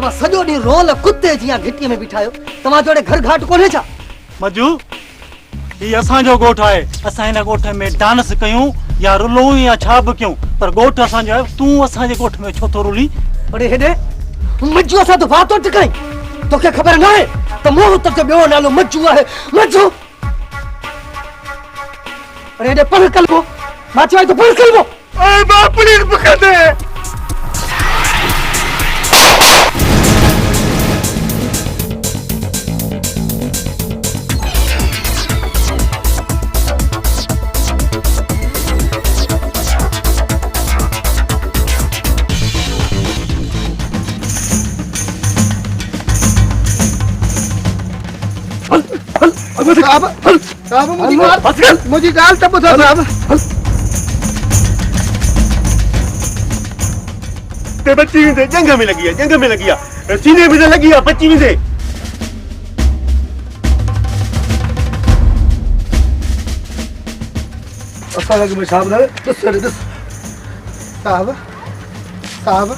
तमा सजो D role कुत्ते जिया घिटी में बिठायो तमा जोड़े घर घाट कोने छा मजू ये असा जो गोठ है असा इन गोठ में डांस कयूं या रुलो या छा भी क्यों पर गोठ असा जो है तू असा जे गोठ में छो तो रुली अरे हेडे मज्जू असा तो बातो टकाई तो क्या खबर ना है तो मोह तो बेओ नालो मज्जू है मज्जू अरे हेडे पढ़ कलबो माचवाई तो पढ़ कलबो ए बाप प्लीज पकड़ दे मुझे गाल तब बता साहब ते बच्ची से जंग में लगी है सीने में लगी है बच्ची से अस्सलाम वालेकुम साहब साहब साहब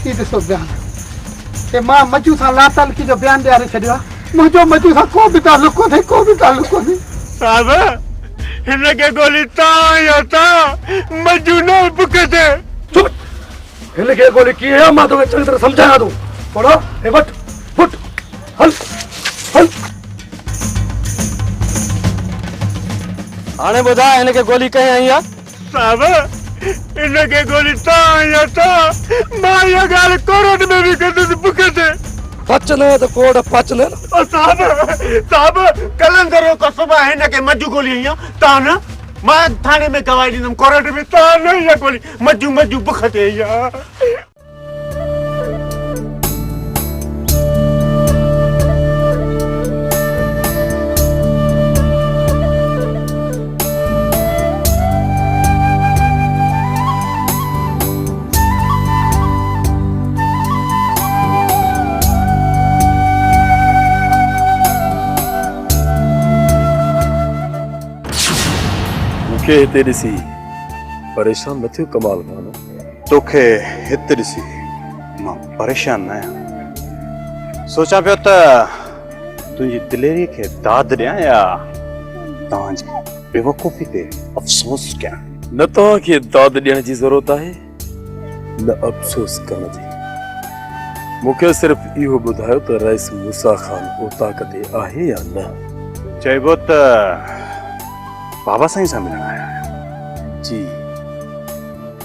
ये तो बयान के मां मजू सा लातल की जो बयान दे छड़ियो मुझो मजू सा को भी ताल्लुक कोनी साहब इनके गोली ता मजू न बुकते चुप इनके गोली की है मां तो चंगी तरह समझाया तू पढ़ो ए बट फुट हल आने बुधा इनके गोली कहीं आई है साहब इनके गोली ता मां ये गाल कोरोड में भी कर बुकते पचने तो कोड पचने साहब कलंदरो को सुबह है इनके मजू गोली है ता ना मां थाने में गवाही दीदम कोरोड में ता नहीं है गोली मजू बुकते या के तेरी सी परेशान न थियो कमाल खान तोखे हित ॾिसी मां परेशान न आहियां सोचा पियो त तुंहिंजी दिलेरी खे दाद ॾियां या तव्हांजी बेवकूफ़ी ते अफ़सोस कयां न तव्हांखे दाद ॾियण जी ज़रूरत आहे न अफ़सोस करण जी मूंखे सिर्फ़ इहो ॿुधायो त रईस मूसा ख़ान ओताक ते आहे या न चइबो त बाबा साईं सां मिलण आया आहियो जी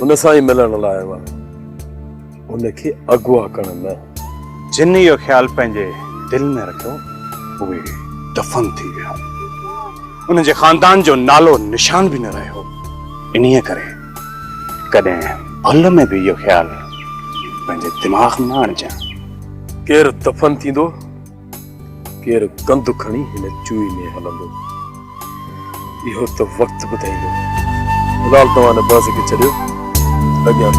उन सां ई मिलण लाइ आयो आहियां उनखे अगवा करण न जिन इहो ख़्यालु पंहिंजे दिलि में रखियो उहे दफ़न थी विया उनजे ख़ानदान जो नालो निशान बि न रहियो इन्हीअ करे कॾहिं भल में बि इहो ख़्यालु पंहिंजे दिमाग़ में न आणिजां केरु दफ़न थींदो केरु कंधु खणी हिन चूई में हलंदो इहो तो वक्त ॿुधाईंदो फ़िलहाल तव्हां ने बाज़ खे छॾियो अॻियां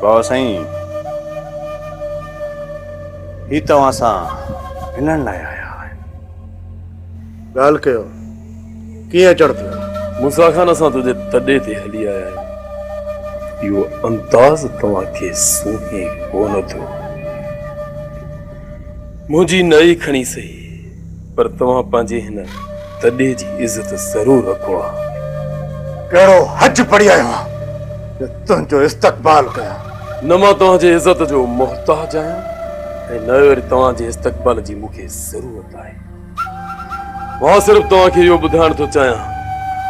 बाबा साईं ही तव्हां सां मिलण लाइ आया आहिनि ॻाल्हि कयो कीअं अचणु थियो मूसा ख़ान असां तुंहिंजे तॾे ते हली आया आहियूं इहो अंदाज़ तव्हांखे सूहे कोन थो मुंहिंजी नई खणी सही पर तव्हां पंहिंजे हिन तॾे जी इज़त ज़रूरु रखो आहे कहिड़ो हज पड़ी आयो आहे तुंहिंजो इस्तक़बाल कयां न मां तव्हांजे इज़त जो मोहताज आहियां ऐं न वरी तव्हांजे इस्तक़बाल जी मूंखे ज़रूरत आहे मां सिर्फ़ु तव्हांखे इहो ॿुधाइण थो चाहियां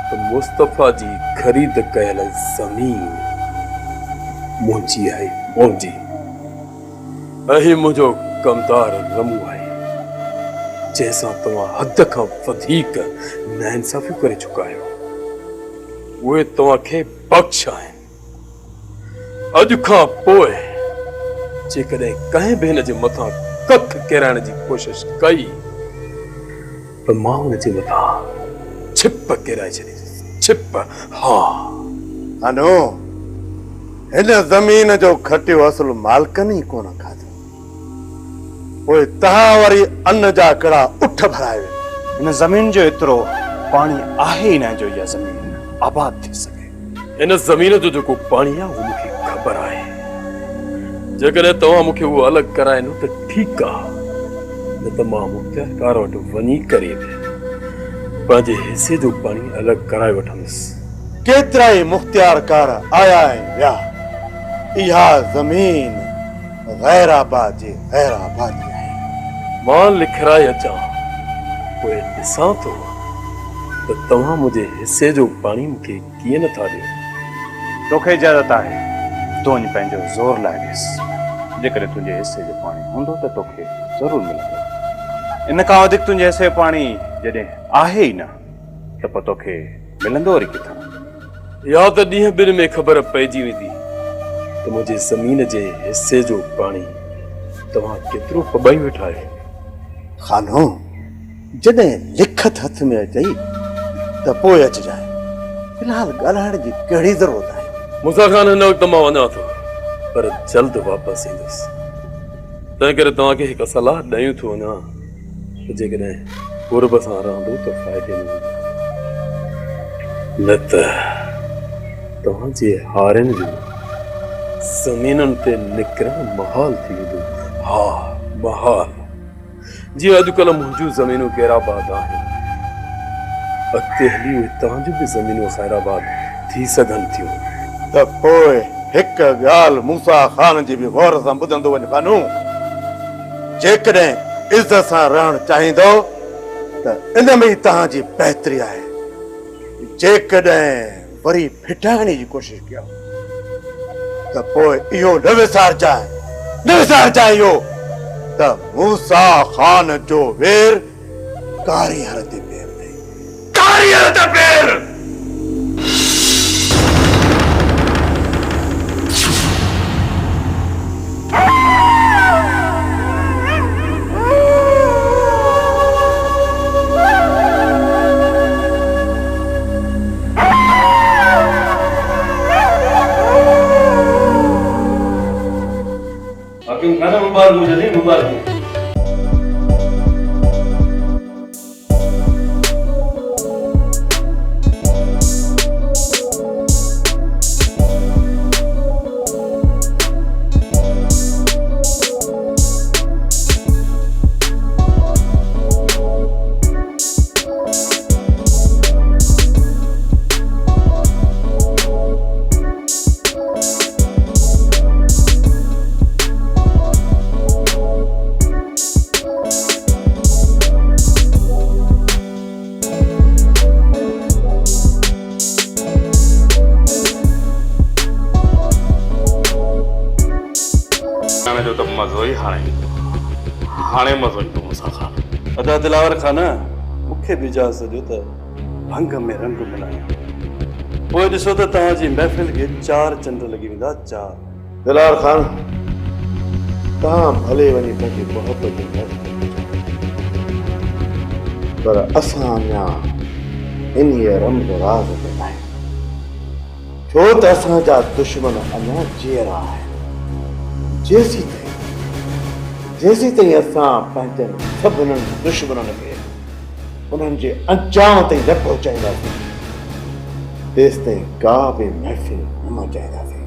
त मुस्तफ़ा जी ख़रीद कयल ज़मीन मुंहिंजी आहे मुंहिंजी ऐं मुंहिंजो कमदार रमू आहे जंहिंसां तव्हां हद खां वधीक नाइंसाफ़ी करे चुका आहियो उहे तव्हांखे बख़्श आहिनि अॼु खां पोइ जेकॾहिं कंहिं बि हिन जे मथां कख किराइण जी कोशिश कई पर मां हुनजे मथां छिप किराए छॾी, छिप। हा अनो हिन ज़मीन जो खटियो असुल मालकनि ई कोन खाधो, पोइ तव्हां वरी अन्न जा कड़ा उठ भराए विया। इन ज़मीन जो एतिरो पाणी आहे ई न जो इहा ज़मीन आबाद थी सघे। इन ज़मीन जो जेको पाणी आहे उहो मूंखे ख़बर आहे। जेकॾहिं तव्हां मूंखे उहो अलॻि कराए न त ठीकु आहे, न त मां मुख़्तियारकार वटि वञी करे पंहिंजे हिसे जो पाणी अलॻि कराए वठंदुसि। केतिरा ई मुख़्तियारकार आया ऐं विया। इहा ज़मीन गैर आबाद जी गैर आबादी आहे। मां लिखराए अचां, पोइ ॾिसां थो त तव्हां मुंहिंजे हिसे जो पाणी मूंखे कीअं नथा ॾियो। तोखे इजाज़त आहे, तूं वञी पंहिंजो ज़ोर लाइ ॾिस। जेकॾहिं तुंहिंजे हिसे जो पाणी हूंदो त तोखे ज़रूरु मिलंदो। इन खां वधीक तुंहिंजे हिसे जो पाणी जॾहिं आहे ई न त पोइ तोखे मिलंदो वरी किथां? या त ॾींहं ॿिनि में ख़बर पइजी वेंदी त मुंहिंजे ज़मीन जे हिसे जो पाणी तव्हां केतिरो पॿाई वेठा आहियो। खानो जॾहिं लिखत हथ में अचई त पोइ अचिजांइ। फिलहाल ॻाल्हाइण जी कहिड़ी ज़रूरत आहे? मुसा ख़ान, हिन वक़्तु मां वञा थो, पर जल्द वापसि ईंदुसि। तंहिं करे तव्हांखे हिकु सलाह ॾेयूं थो वञा त जेकॾहिं पूर्व सां रहंदो त फ़ाइदे में हूंदो, न त तव्हांजे हारनि जो ज़मीनुनि ते निकिरणु महाल थी वेंदो। हा, महाल। जीअं अॼुकल्ह मुंहिंजूं ज़मीनूं गैराबाद आहिनि, अॻिते हली उहे तव्हांजूं बि ज़मीनूं ख़ैराबाद थी सघनि थियूं। त पोइ हिकु ॻाल्हि मूसा ख़ान जी बि गौर सां ॿुधंदो वञ खानू। जेकॾहिं इज़त सां रहणु चाहींदो त इन में ई तव्हांजी बहितरी आहे। जेकॾहिं वरी फिटाइण जी कोशिशि कयो त पोइ इहो न विसारजांइ इहो त मूसा ख़ान जो वेर कारी हर ते पेर अथई, कारी हर ते पेर। मुबारक जल्दी मुबारक। जो तो मज़ो ही हाणे मज़ो ईंदो मूसा ख़ान। अदा दिलावर खान, मूंखे बि इजाज़त ॾियो त भंग में रंग मिलायां। पोइ ॾिसो त तव्हांजी महफ़िल खे 4 चंड लॻी वेंदा। 4 दिलावर खान, तव्हां भले वञी पंहिंजी मोहबत जी महफ़िल, पर असां अञा इन रमज़ राज़ ते आहियूं, छो त असांजा दुश्मन अञा जेरा आहिनि। जेसी ताईं असां पंहिंजनि सभिनी दुश्मननि खे उन्हनि जे अंजाम ताईं न पहुचाईंदासीं, तेसि ताईं का बि महफ़िल न मचाईंदासीं,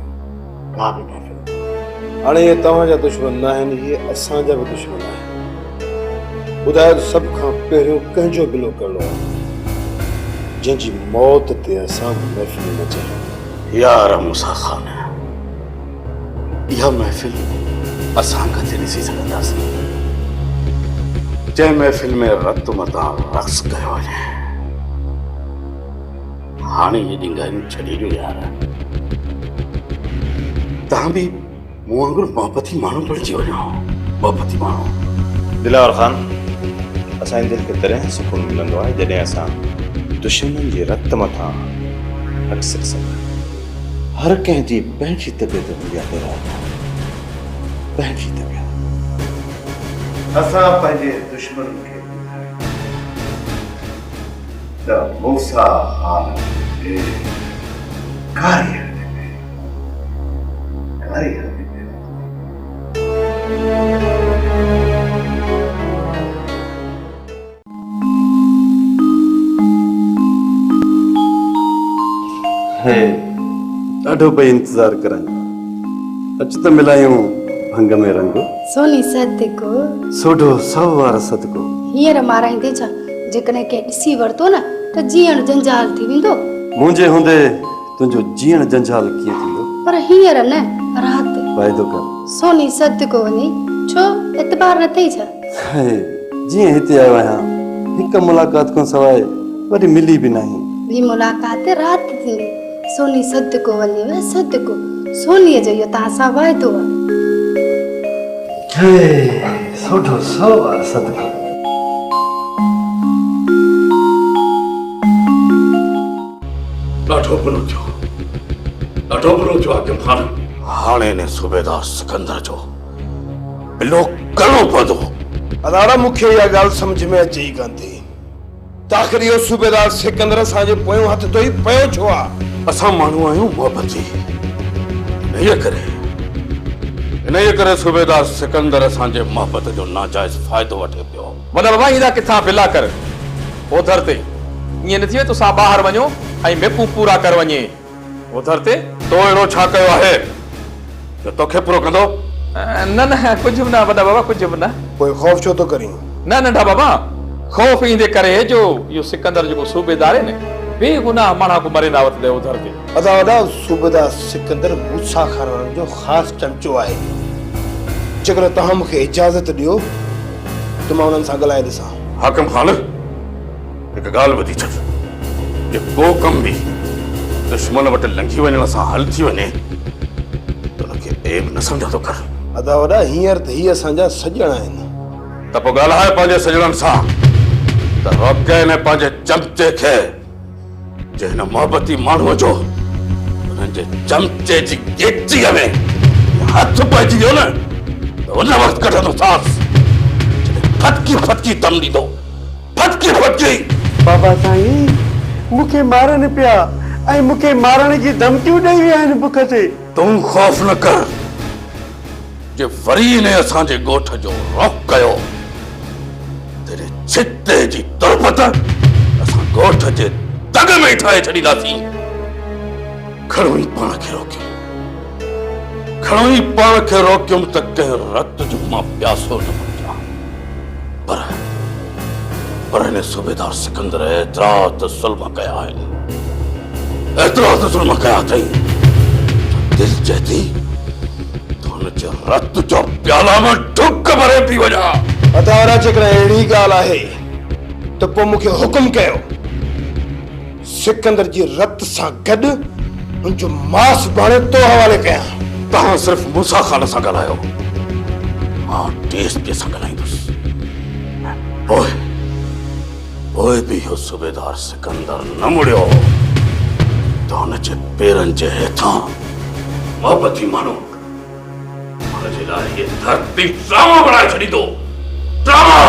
का बि महफ़िल। हाणे इहे तव्हांजा दुश्मन न आहिनि, इहे असांजा बि दुश्मन आहिनि। ॿुधायो त सभ खां पहिरियों कंहिंजो बिलो करिणो आहे, जंहिंजी मौत ते असां महफ़िल मचायूं। यार मूसा ख़ान, इहा महफ़िल असां किथे ॾिसी सघंदासीं? जंहिं महफ़िल में रत मथां रक़्स कयो वञे, हाणे इहे ॾिंगायूं छॾे ॾियो यार। तव्हां बि मूं वांगुरु मोहबती माण्हू बणिजी वञो, मोहबती माण्हू। दिलावर ख़ान, असांजी दिलि खे तॾहिं सुकून मिलंदो आहे जॾहिं असां दुश्मन जे रत मथां रक़्स करे सघूं। हर कंहिंजी पंहिंजी तबियत हूंदी आहे दिलावर खान, पंहिंजी तबियत। असां पंहिंजे दुश्मन खे त मूसा खान खे कारी हले ॾाढो पई इंतज़ार करनि अच त मिलायूं भंग में रंग सोनी सदको सोढो सवार सदको हींअर माराईंदे छा जेकॾहिं कंहिं ॾिसी वरितो न त जीअण जंजाल थी वेंदो मुंहिंजे हूंदे तुंहिंजो जीअण जंजाल कीअं थींदो पर हींअर न राति वाइदो कर सोनी सदको वञी छो एतबार न थई छा जीअं हिते आयो आहियां हिकु मुलाक़ात खां सवाइ वरी मिली बि नाही ॿी मुलाक़ात राति थींदी सोनी सदको वञेव सदको सोनीअ जो इहो तव्हां सां वाइदो आहे सोढो सवार सदको ॾाढो बुरो थियो हाकिम खान हाणे ने सूबेदार सिकंदर जो बिलो करणो पवंदो अदारा मूंखे इहा ॻाल्हि सम्झ में अचे ई कोन थी आख़िर इहो सूबेदार सिकंदर असांजे पोयों हथ धोई पियो छो आहे असां माण्हू आहियूं मोहबती इन्हीअ करे सूबेदार सिकंदर असांजे मोहबत जो नाजाइज़ फ़ाइदो वठे पियो वॾा बाबा ईंदा किथां बिला कर ओधर ते ईअं न थिए तोसां ॿाहिरि वञो ऐं मेकू पूरा कर वञे ओधर ते तो अहिड़ो छा कयो आहे जो तोखे पूरो कंदो न न कुझु बि न वॾा बाबा कुझु बि न पोइ ख़ौफ़ छो थो करीं न नंढा बाबा ख़ौफ़ ईंदे करे जो इहो सिकंदर जेको सूबेदार आहे न बेगुनाह माण्हू को मरे दावत ॾे उधर के अदा वॾा सूबेदार सिकंदर मूसा खान जो ख़ासि चमचो आहे जेकर तव्हां मूंखे इजाज़त ॾियो त मां उन्हनि सां ॻाल्हाए ॾिसां हाकिम खान हिकु ॻाल्हि ॿुधी छॾ कि को कम बि दुश्मन वटि लंघी वञण सां हल थी वञे त उनखे ऐब न सम्झंदो कर अदा वॾा हींअर त हीअ असांजा सॼण आहिनि त पोइ ॻाल्हाए पंहिंजे सॼणनि सां त रोके न पंहिंजे चमचे खे जे हिन मोहबती माण्हूअ जो हुननि जे चमचे जी गेचीअ में हथ पइजी वियो न त उन वक़्तु कढंदो सांस फटकी फटकी दम ॾींदो फटकी फटकी बाबा साईं मूंखे मारनि पिया ऐं मूंखे मारण जी धमकियूं ॾेई विया आहिनि बुख ते तूं ख़ौफ़ न कर जे वरी ने असांजे ॻोठ जो रौक कयो तेरे छिते जी तुरपत असां ॻोठ जे दग में ठाहे छॾींदासीं खणो ई पाण खे रोकियुमि त कंहिं रत जो मां प्यासो न बणिजा पर हिन सूबेदार सिकंदर एतिरा त ज़ुल्म कया आहिनि अथई दिलि चए थी त हुनजे रत जो प्याला में ढुक भरे पी वञा अदारा जेकर अहिड़ी ॻाल्हि आहे त पोइ मूंखे हुकुम कयो सिकंदर जी रत सां गॾु उनजो मांस बाणे तो हवाले कयां तव्हां सिर्फ़ मूसा खान सां ॻाल्हायो मां डीएसपी सां ॻाल्हाईंदुसि पोइ बि इहो सूबेदार सिकंदर न मुड़ियो त हुनजे पेरनि जे हेठां मोहबती माण्हू हुनजे लाइ इहे धरती ड्रामो बणाए छॾींदो ड्रामो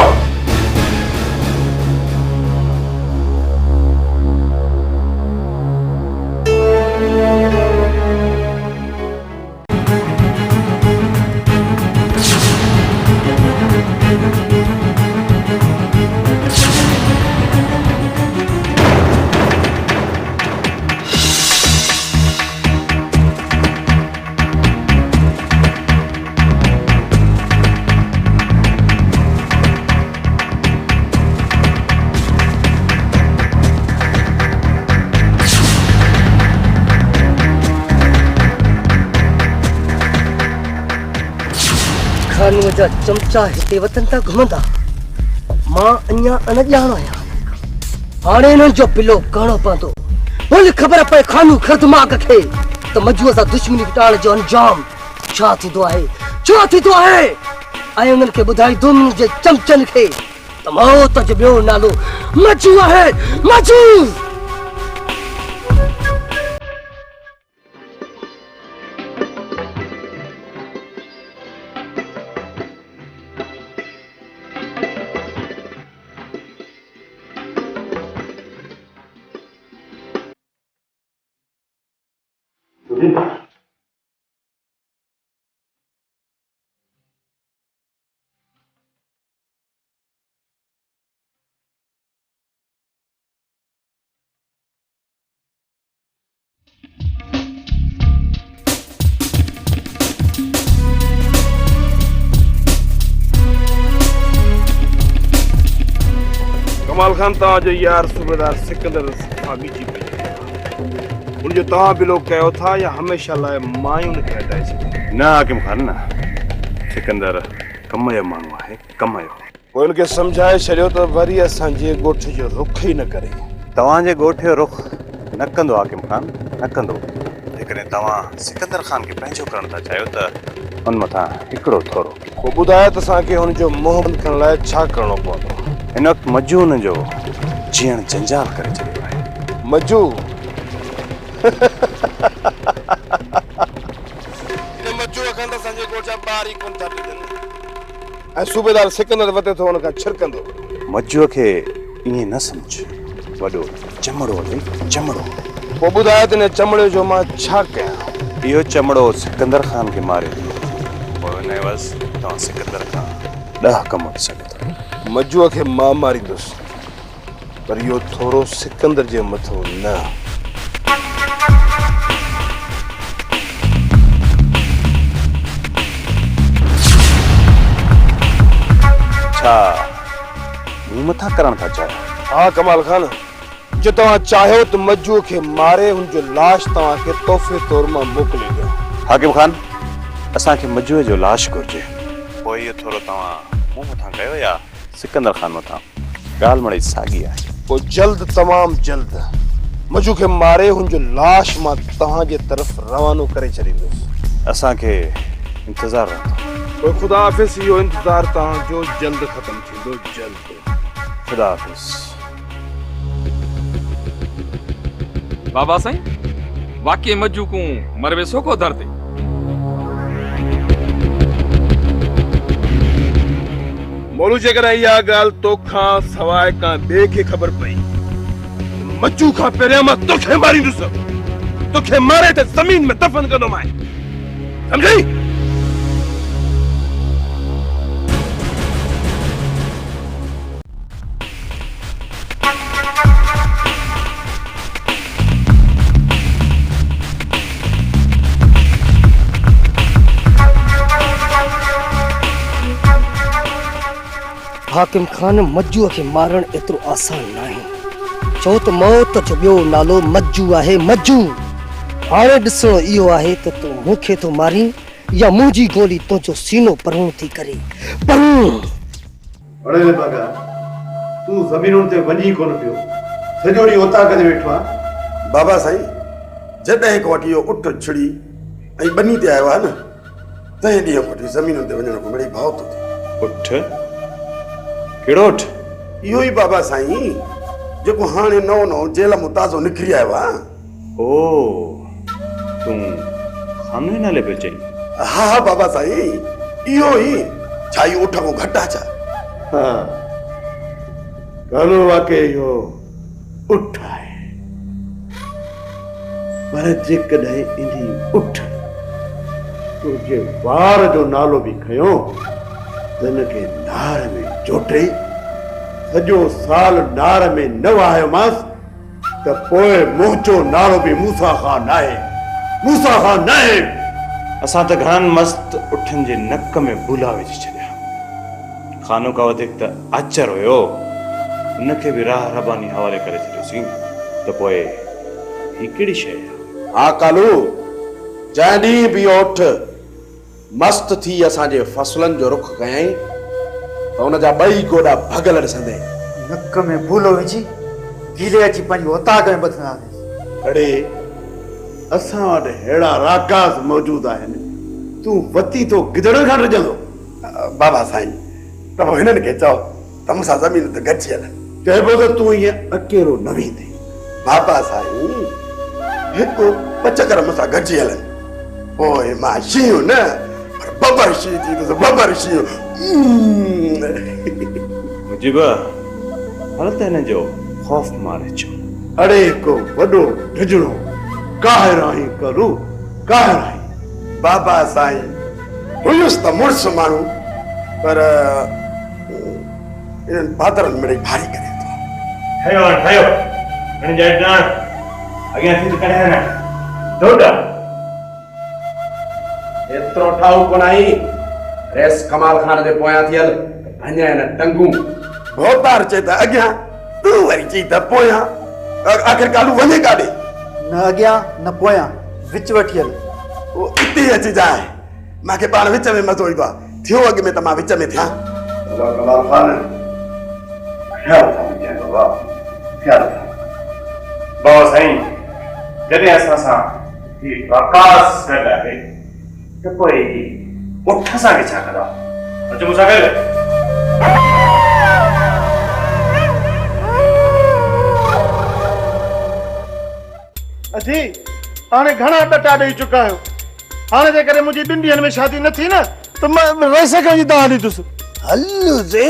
खानूअ जा चमचा हिते वतन था घुमंदा मां अञा अनजाणो आहियां हाणे हिननि जो पिलो करणो पवंदो भले ख़बर पए खानू ख़रदमाग खे त मजूअ सां दुश्मनी मिटाइण जो अंजाम छा थींदो आहे ऐं उन्हनि खे ॿुधाईंदुमि जे चमचनि खे त मौत जो ॿियो नालो मजू आहे मजू कमाल खान तव्हां जो यार सूबेदार सिकंदर भाभी जी पई उन जो तव्हां बिलो कयो था या हमेशा लाइ मायूं खे हटाए छॾियो? न हाकिम खान न, सिकंदर कम जो माण्हू आहे, कम जो। पोइ उनखे सम्झाए छॾियो त वरी असांजे ॻोठ जो रुख ई न करे। तव्हांजे ॻोठ जो रुख न कंदो हाकिम खान, न कंदो। जेकॾहिं तव्हां सिकंदर खान खे पंहिंजो करण था चाहियो त उन मथां हिकिड़ो थोरो पोइ ॿुधायो त असांखे हुनजो मोह बंदि करण लाइ छा करिणो पवंदो? हिन वक़्तु मजू हुनजो जीअण जंजाल करे छॾियो आहे। मजू ऐं सूबेदार सिकंदर वधे थो हुन खां छिरकंदो। मजूअ खे ईअं न सम्झ, वॾो चमड़ो अथई, चमड़ो। पोइ ॿुधायो त हिन चमड़े जो मां छा कयां? इहो चमड़ो सिकंदर खान खे मारे पोइ हिन बस तव्हां सिकंदर खां 10 कम वठी सघो था। मजूअ खे मां मारींदुसि, पर इहो थोरो सिकंदर जे मथां न। छा मूं मथां करण था चाहियो? हा कमाल खान, जो तव्हां चाहियो त मजूअ खे मारे हुनजो लाश तव्हांखे तोहफ़े तौर मां मोकिले ॾियां। हाकिम खान, असांखे मजूअ जो लाश घुरिजे। पोइ इहो थोरो तव्हां मूं मथां कयो या सिकंदर खान मथां? ॻाल्हि मड़ी साॻी आहे। पोइ जल्द, तमामु जल्द मजू खे मारे हुनजो लाश मां तव्हांजे तरफ़ रवानो करे छॾींदुसि। असांखे इंतज़ारु रहंदो। पोइ ख़ुदा हाफ़िज़, इहो इंतज़ारु तव्हांजो जल्द ख़तमु थींदो, जल्द। ख़ुदा हाफ़िज़। बाबा साईं, वाक़ई मजू को मरवे सोको धरते। मोलू जेकॾहिं इहा ॻाल्हि तोखां सवाइ का ॿिए खे ख़बर पई, मजू खां पहिरियां मां तोखे मारींदुसि। तोखे मारे त ज़मीन में दफ़न कंदोमांइ, सम्झई? हाकिम खान, मज्जूअ खे मारण एतिरो आसान नाहे। छो त मौत जो ॿियो नालो मज्जू आहे, मज्जू। हाणे ॾिसणो इहो आहे त तूं मूंखे थो मारी या मुंहिंजी गोली तुंहिंजो सीनो परूं थी करे। परूं अड़े बागा, तूं ज़मीनुनि ते वञी कोन पियो, सॼो ॾींहुं उता करे वेठो आहे। बाबा साईं, जॾहिं खां वठी इहो उठ छिड़ी ऐं बनी ते आयो आहे न, तंहिं ॾींहं खां वठी ज़मीनुनि ते वञण खां मिड़ई भाव थो थिए। उठ? कहिड़ो उठ? इहो ई बाबा साईं जेको हाणे नओं नओं जेल मां ताज़ो निकिरी आयो आहे। ओ, तूं खानो ई नाले पियो चई? हा हा बाबा साईं, इहो ई। छा इहो उठ खां घटि आहे छा? हा, कानो वाक़ई इहो उठ आहे, पर जेकॾहिं इन उठ तुंहिंजे वार जो नालो बि खयो त हिनखे नार में चोटे सॼो साल नार में न वहायोमांसि त पोइ मुंहिंजो नालो बि मूसा ख़ान आहे, मूसा ख़ान आहे। असां त घणनि मस्त उठनि जे नक में भूला विझी छॾिया। खानो का वधीक त आचर हुयो, उनखे बि राह रबानी हवाले करे छॾियोसीं। त पोइ ही कहिड़ी शइ आहे? हा कालू, जंहिं ॾींहुं बि उठ मस्त थी असांजे फसलनि जो रुख कयईं त हुनजा ॿई गोॾा भगल ॾिसंदे नक में भूलो विझी गीले अची पंहिंजी उताग में ॿधंदासीं। अड़े, असां वटि अहिड़ा राकास मौजूद आहिनि, तूं वती तो गिदड़नि खां रजंदो। बाबा साईं, तव्हां हिननि खे चओ त मूंसां ज़मीन ते गॾिजी हलनि। चइबो त तूं ईअं अकेलो न वेंदे। बाबा साईं, हिकु पचकर मूंसां गॾिजी हलनि, पोइ मां शींहुं न पर बबर शींहुं थींदुसि, बबर शींहुं। मुजिब, हल त हिन जो ख़ौफ़ मारे छो। अड़े, को वॾो ढिजणो काहिर आहीं करू, काहिर आहे। बाबा साईं हुयुसि त मुड़ुस माण्हू पर इन्हनि भादरनि मिड़ई भारी करे थो। ठहियो ठहियो हाणे जाए ॼाण अॻियां थी त कॾहिं न डोडा एतिरो ठाऊ कोन आई रेस कमाल खान जे पोयां थियल अञा न टंगू भोतार चए त अॻियां तूं वरी चई त पोयां आख़िर कालू वञे काॾे न अॻियां न पोयां विच वठियल वो इते अची जाए मूंखे पाण विच में मज़ो ईंदो आहे थियो अॻ में त मां विच में थियां कमाल खान ख़्याल था बाबा ख़्याल था बाबा साईं जॾहिं असां सां ही प्रकाश गॾु आहे त पोइ ही उठ असांखे छा कंदा अचो मूंसां गॾु अजी हाणे घणा टटा ॾेई चुका आहियो हाणे जे करे मुंहिंजी 2 ॾींहंनि में शादी न थी न त मां रस जी दाल ॾींदुसि हल्लू जे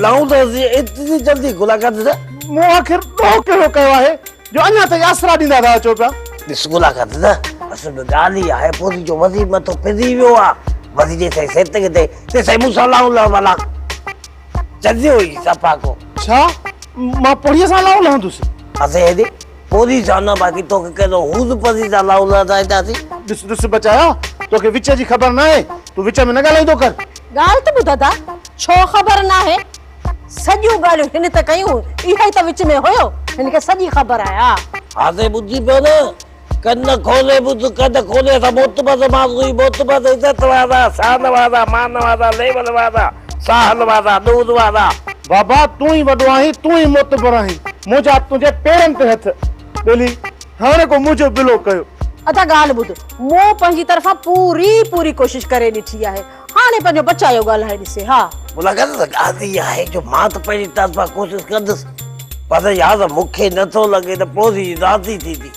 लाऊं त इतनी जल्दी मुलाकात दे मूं आख़िर ॾोह कहिड़ो कयो आहे जो अञा ताईं आसरा ॾींदा था अचो पिया ॾिस मुलाकात दे असल में ॻाल्हि ई आहे पोइ जो वज़ीर मथो फिरी वियो आहे वज़ीर जे साईं सेत ते ते साईं मूंसां लाऊं वाला जल्दी हुई सफ़ा को छा मां पोड़ीअ सां लाऊं लहंदुसि असे हेॾे पोरी जाना बाक़ी तोखे कहिड़ो हूज़ परी सां लाऊं लहंदासीं ॾिस बचाया तोखे विच जी ख़बर न आहे तूं विच में न ॻाल्हाईंदो कर ॻाल्हि त ॿुध दादा छो ख़बर न आहे सॼियूं ॻाल्हियूं हिन त कयूं इहा ई त विच में हुयो हिनखे सॼी ख़बर आहे हा हाथे ॿुधी पियो न कन खोले ॿुध कन खोले असां मोतबत माज़ूई मोतबत इज़त वारा शान वारा मान वारा लेवल वारा साहल वारा दूध वारा बाबा तूं ई वॾो आहीं तूं ई मोतबर आहीं मुंहिंजा तुंहिंजे पेरनि ते हथ ॿेली हाणे को मुंहिंजो बिलो कयो अदा ॻाल्हि ॿुध मूं पंहिंजी तरफ़ां पूरी कोशिशि करे ॾिठी आहे हाणे पंहिंजो बचायो ॻाल्हाए ॾिसे हा मुलाकात त ॻाल्हि इहा आहे जो मां त पंहिंजी तरफ़ां कोशिशि कंदुसि पर यार मूंखे नथो लॻे त पोइ राज़ी थींदी